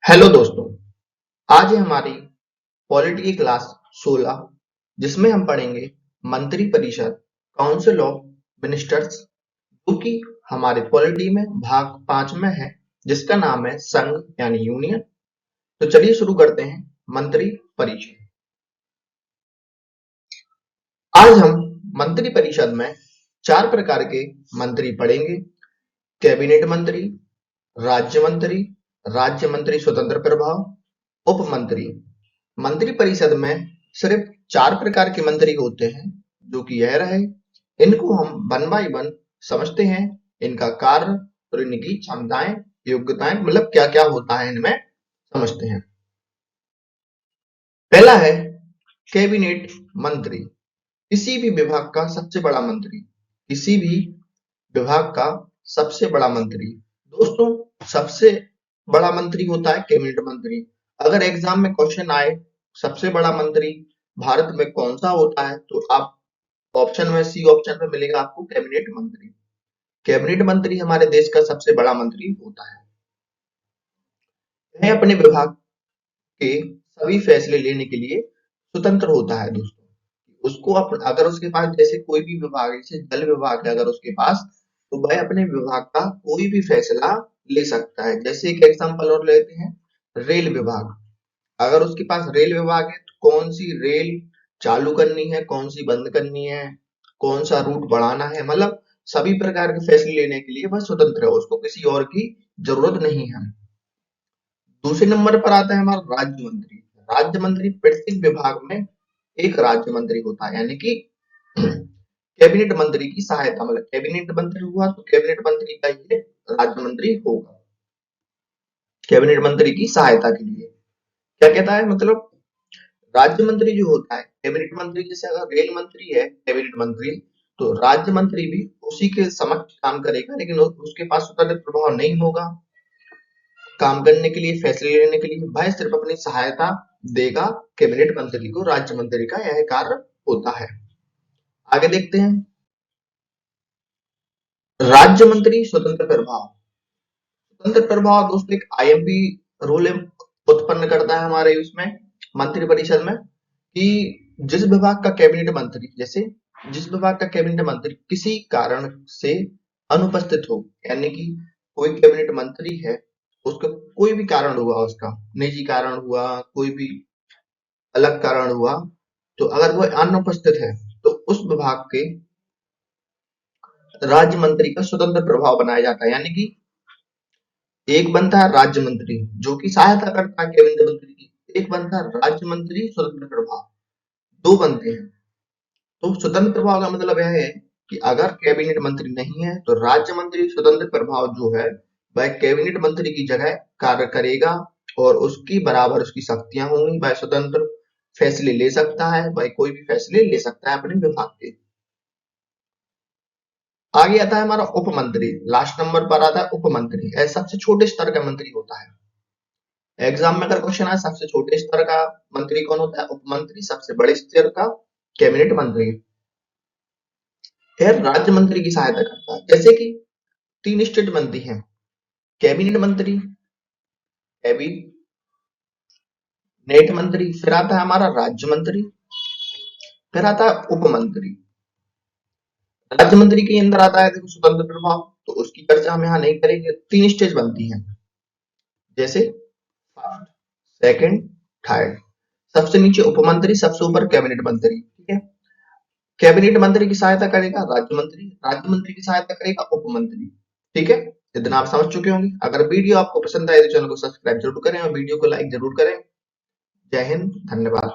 Hello दोस्तों, आज है हमारी पॉलिटी की क्लास 16 जिसमें हम पढ़ेंगे मंत्री परिषद काउंसिल ऑफ मिनिस्टर्स जो कि हमारे पॉलिटी में भाग 5 में है जिसका नाम है संघ यानी यूनियन। तो चलिए शुरू करते हैं मंत्री परिषद। आज हम मंत्री परिषद में 4 प्रकार के मंत्री पढ़ेंगे। कैबिनेट मंत्री, राज्य मंत्री स्वतंत्र प्रभाव, उप मंत्री। मंत्री परिषद में सिर्फ 4 प्रकार के मंत्री होते हैं जो कि यह रहे। इनको हम वन बाय वन समझते हैं, इनका कार्य और इनकी क्षमताएं योग्यताएं मतलब क्या क्या होता है इनमें समझते हैं। पहला है कैबिनेट मंत्री, किसी भी विभाग का सबसे बड़ा मंत्री। किसी भी विभाग का सबसे बड़ा मंत्री दोस्तों सबसे बड़ा मंत्री होता है कैबिनेट मंत्री। अगर एग्जाम में क्वेश्चन आए सबसे बड़ा मंत्री भारत में कौन सा होता है तो आप ऑप्शन में सी ऑप्शन में मिलेगा आपको कैबिनेट मंत्री। कैबिनेट मंत्री हमारे देश का सबसे बड़ा मंत्री होता है। वह अपने विभाग के सभी फैसले लेने के लिए स्वतंत्र होता है दोस्तों। उसको अगर उसके पास जैसे कोई भी विभाग है, जैसे जल विभाग है अगर उसके पास, तो वह अपने विभाग का कोई भी फैसला ले सकता है। जैसे एक एग्जांपल और लेते हैं, रेल विभाग। अगर उसके पास रेल विभाग है तो कौन सी रेल चालू करनी है, कौन सी बंद करनी है, कौन सा रूट बढ़ाना है, मतलब सभी प्रकार के फैसले लेने के लिए वह स्वतंत्र है, उसको किसी और की जरूरत नहीं है। दूसरे नंबर पर आता है हमारा राज्य मंत्री। राज्य मंत्री प्रत्येक विभाग में एक राज्य मंत्री होता है, यानी कि कैबिनेट मंत्री की सहायता, मतलब कैबिनेट मंत्री हुआ तो कैबिनेट मंत्री का ये राज्य मंत्री होगा कैबिनेट मंत्री की सहायता के लिए। क्या कहता है मतलब राज्य मंत्री जो होता है कैबिनेट मंत्री, जैसे अगर रेल मंत्री है कैबिनेट मंत्री तो राज्य मंत्री भी उसी के समक्ष काम करेगा, लेकिन उसके पास स्वतंत्र प्रभाव नहीं होगा काम करने के लिए, फैसले लेने के लिए। वह सिर्फ अपनी सहायता देगा कैबिनेट मंत्री को। राज्य मंत्री का यह कार्य होता है। आगे देखते हैं राज्य मंत्री स्वतंत्र प्रभाव। स्वतंत्र प्रभाव दोस्तों एक आईएमपी रूल उत्पन्न करता है हमारे उसमें मंत्री परिषद में कि जिस विभाग का कैबिनेट मंत्री, जैसे जिस विभाग का कैबिनेट मंत्री किसी कारण से अनुपस्थित हो, यानी कि कोई कैबिनेट मंत्री है उसका कोई भी कारण हुआ, उसका निजी कारण हुआ, कोई भी अलग कारण हुआ, तो अगर वो अनुपस्थित है तो उस विभाग के राज्य मंत्री का स्वतंत्र प्रभाव बनाया जाता है। यानी कि एक बनता है राज्य मंत्री जो कि सहायता करता है कैबिनेट मंत्री की, एक बनता है राज्य मंत्री स्वतंत्र प्रभाव, दो बनते हैं। तो स्वतंत्र प्रभाव का मतलब यह है कि अगर कैबिनेट मंत्री नहीं है तो राज्य मंत्री स्वतंत्र प्रभाव जो है वह कैबिनेट मंत्री की जगह कार्य करेगा और उसकी बराबर उसकी शक्तियां होंगी। वह स्वतंत्र फैसले ले सकता है, वह कोई भी फैसले ले सकता है अपने विभाग के। आगे आता है हमारा उप मंत्री। लास्ट नंबर पर आता है उप मंत्री। ऐसा सबसे छोटे स्तर का मंत्री होता है। एग्जाम में अगर क्वेश्चन आए सबसे छोटे स्तर का मंत्री कौन होता है, उप मंत्री। सबसे बड़े स्तर का कैबिनेट मंत्री। फिर राज्य मंत्री की सहायता करता है। जैसे कि 3 स्टेट बनती हैं, कैबिनेट मंत्री, कैबिनेट मंत्री, फिर आता है हमारा राज्य मंत्री, फिर आता है उप मंत्री। राज्य मंत्री के अंदर आता है देखो स्वतंत्र प्रभाव, तो उसकी चर्चा हम यहाँ नहीं करेंगे। 3 स्टेज बनती हैं, जैसे फर्स्ट, सेकंड, थर्ड। सबसे नीचे उप मंत्री, सबसे ऊपर कैबिनेट मंत्री। ठीक है, कैबिनेट मंत्री की सहायता करेगा राज्य मंत्री की सहायता करेगा उप मंत्री। ठीक है, इतना आप समझ चुके होंगे। अगर वीडियो आपको पसंद आए तो चैनल को सब्सक्राइब जरूर करें और वीडियो को लाइक जरूर करें। जय हिंद, धन्यवाद।